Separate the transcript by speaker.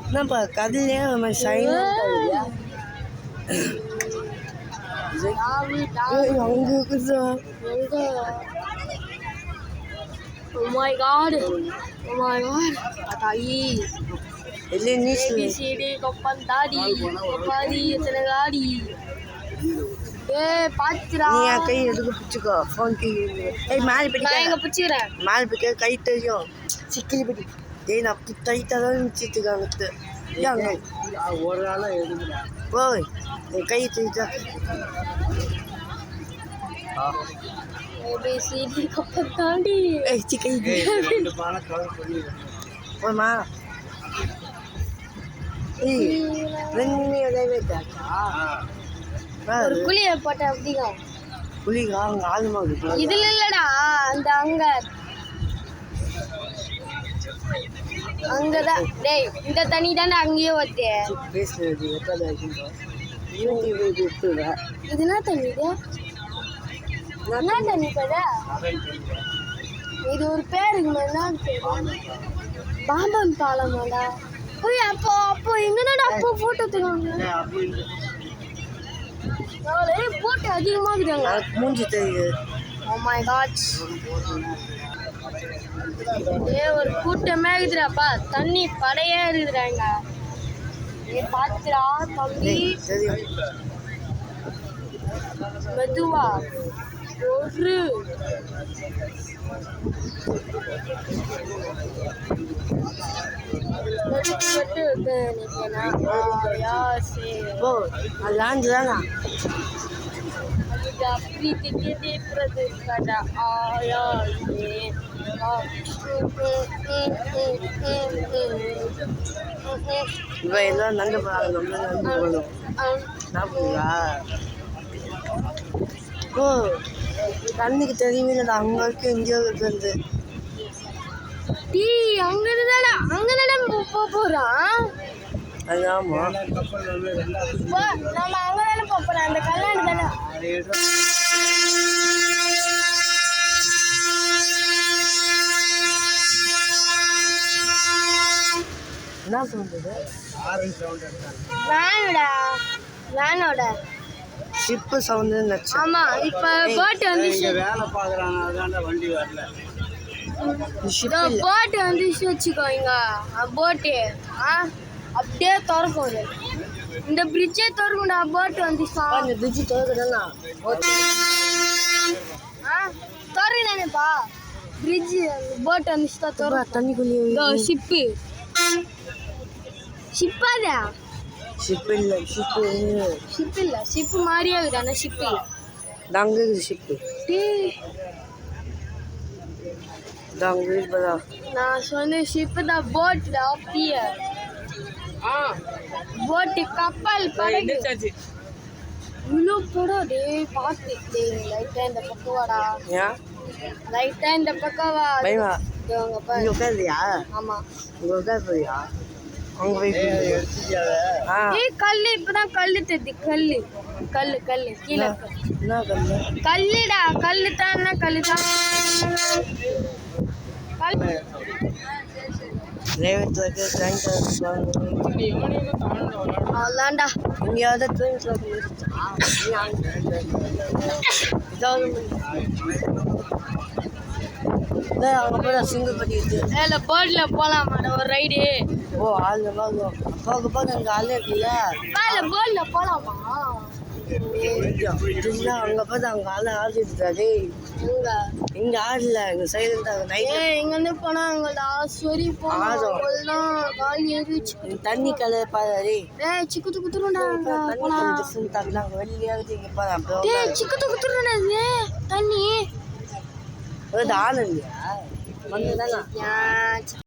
Speaker 1: என்னப்பா கதையிலே நம்ம சைலண்டா அங்க இருக்குதா?
Speaker 2: Oh my god. Oh my god. Atai.
Speaker 1: Ele nisso.
Speaker 2: ABCD kopantadi. Kopadi telagadi. பாத்துடா.
Speaker 1: நீ கை எடுத்து பிடிச்சுக்கோ. ஃபோன் கை. ஏய் மால் பிடிக்க.
Speaker 2: நான் எங்க பிடிச்சுறேன்.
Speaker 1: மால் பிடிக்க கை தெரியும். சிக்கிலி பிடி. ஏய் நான் டைட்டா தான் நிச்சிட்டுக்காங்க. யாங்க. ஒரு ஆளா எடுங்கடா. ஓய். நீ கை தெரிஞ்சா.
Speaker 2: ABCD kopantadi.
Speaker 1: ஏய் சிக்கி. ரெண்டு பான கவர் பண்ணி. போமா. ஏய் ரெண்டு வேலையடா.
Speaker 2: ஒரு குளிய போட்ட அப்படிங்க
Speaker 1: குளிகா அங்க ஆளுமா இருக்கு
Speaker 2: இதுல இல்லடா அந்த அங்கதான் டேய் இந்த தண்ணி தானே அங்கேயே வத்தே
Speaker 1: பேசுறது எத்தனை இருக்குங்க யூடியூப் எடுத்துடா
Speaker 2: இது என்ன தண்ணி இது என்ன தண்ணி படா இது ஒரு பேருக்கு என்ன பாம்பன் பாலமாடா ஓய் அப்போ எங்கடா அப்போ போட்டோ எடுத்துறாங்க போட்டு அதிகமா இருக்குங்க
Speaker 1: மூஞ்சி தெரியுது
Speaker 2: ஓ மை காட் ஒரு கூட்டமே இருக்குதுடாப்பா தண்ணி படையே இருக்குதுடாங்க பாத்துடா தம்பி மெதுவா ஒரு
Speaker 1: எல்லாம் நல்ல ஓ கண்ணுக்கு தெரியுது அங்க இருக்கு எங்கேயோ இருக்கு
Speaker 2: டீ அங்க போறான்
Speaker 1: ஆமா
Speaker 2: நம்ம அங்கதானே போறோம் அந்த கல்யாணம் தானே
Speaker 1: என்ன சொல்றது
Speaker 2: வேனோட
Speaker 1: ஷிப்பு சவுண்ட்
Speaker 2: ஆமா இப்ப போட் வந்து
Speaker 1: வேலை பாக்குறாங்க அதான்டா வண்டி வரல
Speaker 2: போட் வந்து வச்சுக்கோங்க போட்டு அப்படியே திறக்கும் இந்த பிரிட்ஜே திறக்கும்டா போட் வந்து
Speaker 1: பிரிட்ஜ் திறக்குறா
Speaker 2: திறக்குதானேப்பா பிரிட்ஜ் போட் வந்து திறக்கும்
Speaker 1: தண்ணிக்குள்ளே
Speaker 2: ஷிப்பாதா
Speaker 1: ஷிப் இல்ல
Speaker 2: ஷிப் மாதிரியே இருக்குதானே ஷிப் இல்ல
Speaker 1: தாங்க ஷிப் தாங்க
Speaker 2: நான் சொன்ன ஷிப் தான் போட் தான் பியர் போட் கப்பல் படகு இவ்வளோ போடா டே பார்த்து லைட்டா இந்த பக்கம் வாடா லைட்டா இந்த பக்கம் வா
Speaker 1: பயமா
Speaker 2: இங்க
Speaker 1: உட்காருறியா
Speaker 2: ஆமா
Speaker 1: இங்க உட்காருறியா அங்க போய்
Speaker 2: கல்லு இப்பதான் கல்லு தெரியுது கல்லு கீழே
Speaker 1: என்ன கல்லு
Speaker 2: கல்லுடா கல்லு தான் கல்லு தான் அவ்வளோதான்டா
Speaker 1: எங்கேயாவது அங்கே போய் சிங்கப்பட்டி இருக்கு
Speaker 2: போர்டில் போகலாமாடா ஒரு ரைடு
Speaker 1: ஓ ஆள் போக போக அங்கே ஆள் இருக்குல்ல
Speaker 2: போர்டில் போகலாமா
Speaker 1: அங்கே பார்த்து அங்கே ஆள் இருக்காது இங்க ஆடல இங்க சைலண்டாக நைட்
Speaker 2: இங்கேருந்து போனா அங்கே லாஸ்ட் போனோம் காலி ஏறிச்சு
Speaker 1: தண்ணி கலர் பாரு
Speaker 2: சிக்குத்து குத்துருண்டா
Speaker 1: தண்ணி டிஃப்ரெண்ட் ஆகுது வெள்ளையாகுது இங்கே பாரு
Speaker 2: சிக்குத்து குத்துருண்டா தண்ணி
Speaker 1: ஆள் இல்லையா வந்து தானே